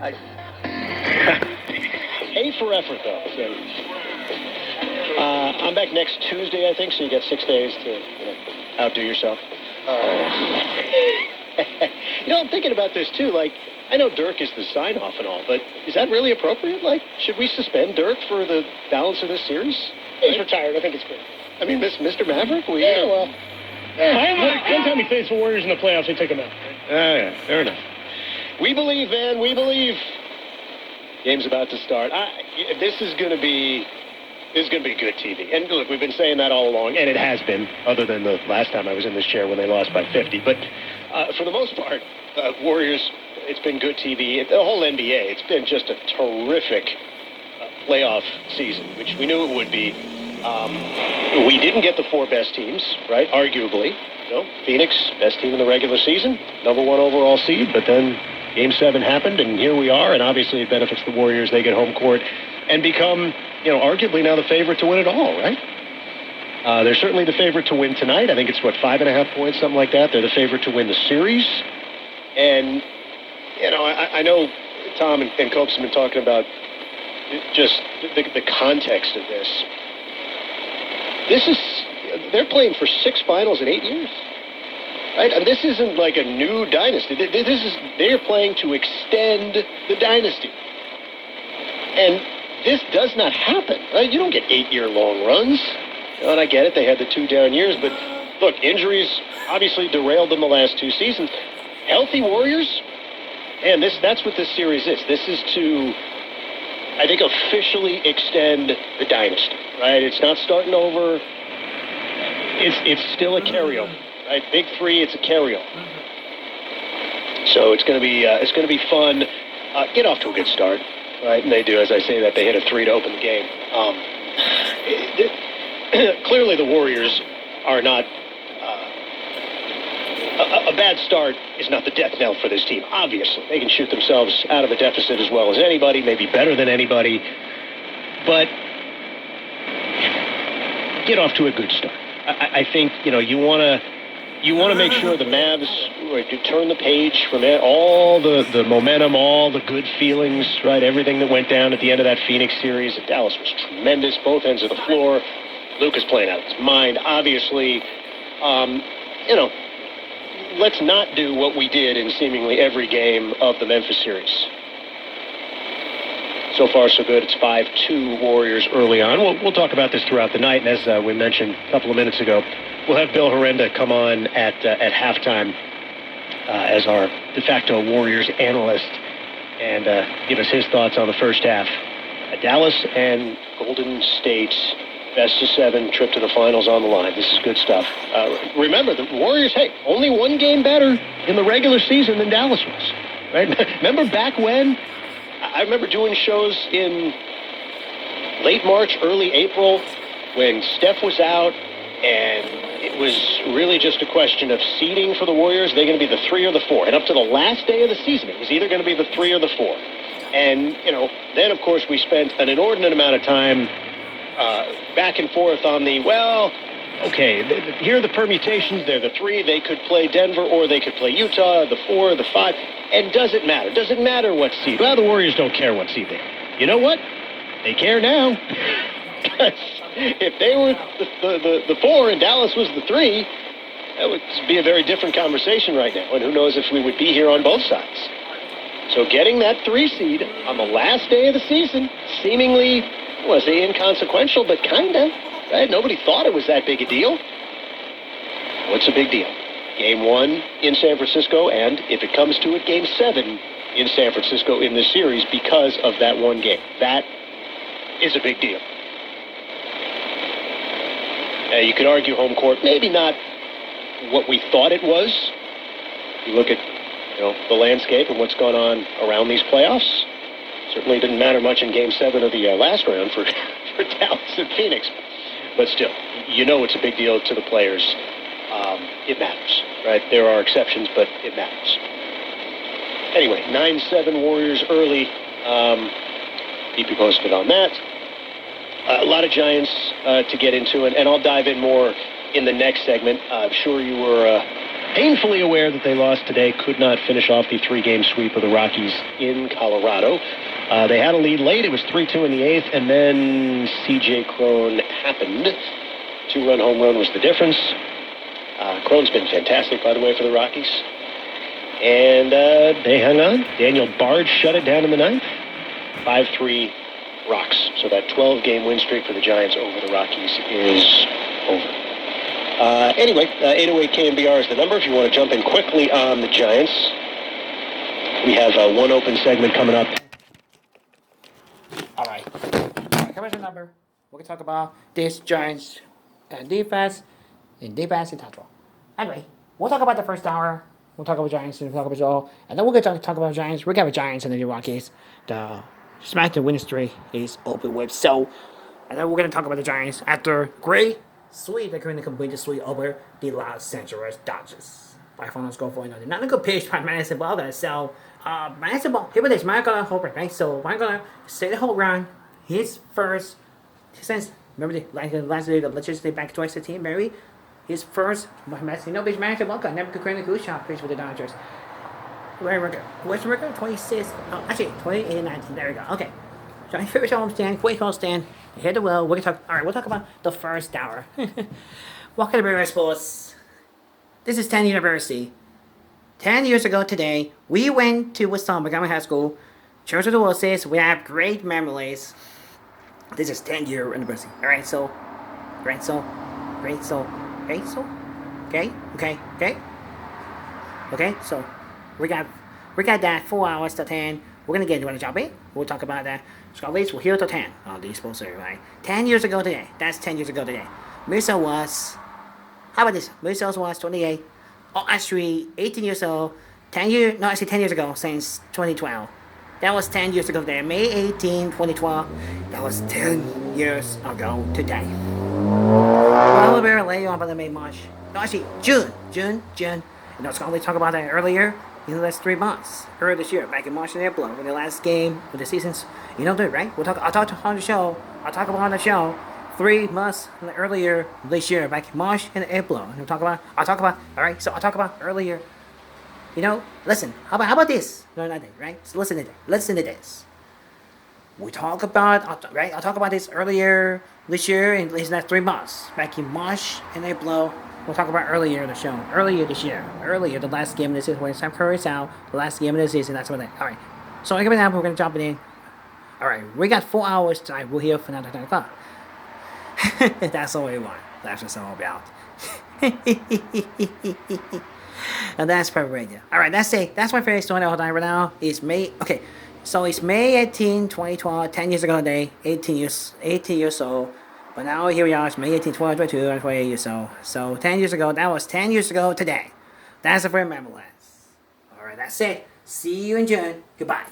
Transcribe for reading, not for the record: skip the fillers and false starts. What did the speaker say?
A for effort, though. So, I'm back next Tuesday, I think, so you got 6 days to outdo yourself. I'm thinking about this, too. Like, I know Dirk is the sign-off and all, but is that really appropriate? Like, should we suspend Dirk for the balance of this series? He's retired. I think it's good. I mean, Mr. Maverick? One time he faced the Warriors in the playoffs, they take him out. Yeah, fair enough. We believe, man. We believe. Game's about to start. This is going to be good TV. And look, we've been saying that all along, and it has been, other than the last time I was in this chair when they lost by 50. But for the most part, Warriors, it's been good TV. The whole NBA, it's been just a terrific playoff season, which we knew it would be. We didn't get the 4 best teams, right? Arguably. Phoenix, best team in the regular season, number 1 overall seed, but then Game 7 happened, and here we are, and obviously it benefits the Warriors. They get home court and become, arguably now the favorite to win it all, right? They're certainly the favorite to win tonight. I think it's, 5.5 points, something like that. They're the favorite to win the series. And, I know Tom and Copes have been talking about just the context of this. They're playing for 6 finals in 8 years. Right? And this isn't like a new dynasty. They're playing to extend the dynasty. And this does not happen, right? You don't get 8-year-long runs. And I get it, they had the 2 down years, but look, injuries obviously derailed them the last 2 seasons. Healthy Warriors, and that's what this series is. This is to, I think, officially extend the dynasty, right? It's not starting over. It's still a carryover, right? Big 3, it's a carryover. So it's going to be fun. Get off to a good start, right? And they do, as I say that, they hit a 3 to open the game. Clearly, the Warriors are not. A bad start is not the death knell for this team. Obviously, they can shoot themselves out of a deficit as well as anybody, maybe better than anybody. But get off to a good start. I think you want to make sure the Mavs turn the page from all the momentum, all the good feelings, right? Everything that went down at the end of that Phoenix series. Dallas was tremendous, both ends of the floor. Luka's playing out of his mind, obviously. Let's not do what we did in seemingly every game of the Memphis series. So far, so good. It's 5-2 Warriors early on. We'll talk about this throughout the night. And as we mentioned a couple of minutes ago, we'll have Bill Horrenda come on at halftime as our de facto Warriors analyst and give us his thoughts on the first half. Dallas and Golden State's best of 7 trip to the finals on the line. This is good stuff. Remember, the Warriors, only 1 game better in the regular season than Dallas was. Right? Remember back when? I remember doing shows in late March, early April, when Steph was out, and it was really just a question of seeding for the Warriors. They're going to be the 3 or the 4. And up to the last day of the season, it was either going to be the 3 or the 4. And, then, of course, we spent an inordinate amount of time back and forth on here are the permutations. They're the 3. They could play Denver or they could play Utah, the 4, the 5. And does it matter? Does it matter what seed? Well, the Warriors don't care what seed they are. You know what? They care now. If they were the 4 and Dallas was the 3, that would be a very different conversation right now. And who knows if we would be here on both sides. So getting that 3 seed on the last day of the season, seemingly, I want to say inconsequential, but kind of. Right? Nobody thought it was that big a deal. What's a big deal? Game 1 in San Francisco, and if it comes to it, Game 7 in San Francisco in this series because of that 1 game. That is a big deal. You could argue home court, maybe not what we thought it was. You look at the landscape and what's gone on around these playoffs. Certainly didn't matter much in Game 7 of the last round for Dallas and Phoenix. But still, it's a big deal to the players. It matters, right? There are exceptions, but it matters. Anyway, 9-7 Warriors early. Keep you posted on that. A lot of Giants to get into, and I'll dive in more in the next segment. I'm sure you were painfully aware that they lost today, could not finish off the 3-game sweep of the Rockies in Colorado. They had a lead late. It was 3-2 in the 8th, and then C.J. Cron happened. 2-run home run was the difference. Cron's been fantastic, by the way, for the Rockies. And they hung on. Daniel Bard shut it down in the 9th. 5-3 Rocks. So that 12-game win streak for the Giants over the Rockies is over. Anyway, 808 KNBR is the number if you want to jump in quickly on the Giants. We have one open segment coming up. All right. Here's the number. We're going to talk about this Giants defense in total. Anyway, we'll talk about the first hour. We'll talk about Giants and we'll talk about it all. And then we're going to talk about Giants. We're going to have Giants and the Rockies. The SmackDown winning streak is open with. So, and then we're going to talk about the Giants after great sweep. They're going to complete the sweep over the Los Angeles Dodgers. By final score 4-0. Not a good pitch by Madison Ballmer. So, Madison Ballmer, here it is. Mike gonna hold it, right? So, Mike gonna say the whole run. His first, since, remember the last day, let's just say back to 2016, maybe. His first, Madison Ballmer never could create a good shot pitch for the Dodgers. What's the record? 26. Oh, actually, 28-19. There we go. Okay. So, favorite home stand, quick home stand. Hit the wheel. We'll talk about the first hour. Welcome to Bear Sports. This is 10 University. 10 years ago today, we went to Montgomery High School. Church of the World says we have great memories. This is 10-year anniversary. Alright, so. Okay, so we got that 4 hours to 10. We're gonna get into the job. We'll talk about that. So at least we're here till 10 on the sports area, right? 10 years ago today. That's 10 years ago today. Mauricios was, how about this? Mauricios was 28. Oh, actually 18 years old. 10 years ago, since 2012. That was 10 years ago today. May 18, 2012. That was 10 years ago today. Well, we're later on, but May, March. No, actually, June. You know, it's going to talk about that earlier. In the last 3 months, earlier this year, back in March and April, when the last game of the seasons, you know that, right? I'll talk on the show 3 months earlier this year, back in March and April. And I'll talk about earlier. You know, listen. How about this? No, not that, right? So listen to this. We talk about, right? I'll talk about this earlier this year in the last 3 months, back in March and April. We'll talk about earlier in the show. Earlier this year. Earlier, the last game of the season. When Sam Curry's out, the last game of the season. That's what that. Alright. So, right now, we're going to jump in. Alright. We got 4 hours tonight. We're here for another 10 o'clock. That's all we want. That's what it's all about. And that's perfect radio. Alright, that's it. That's my favorite story right now. It's May. Okay. So, it's May 18, 2012. 10 years ago today. 18 years old. But now here we are, it's May 18, 2022, and 28 years old. So 10 years ago, that was 10 years ago today. That's a very memorable. Alright, that's it. See you in June. Goodbye.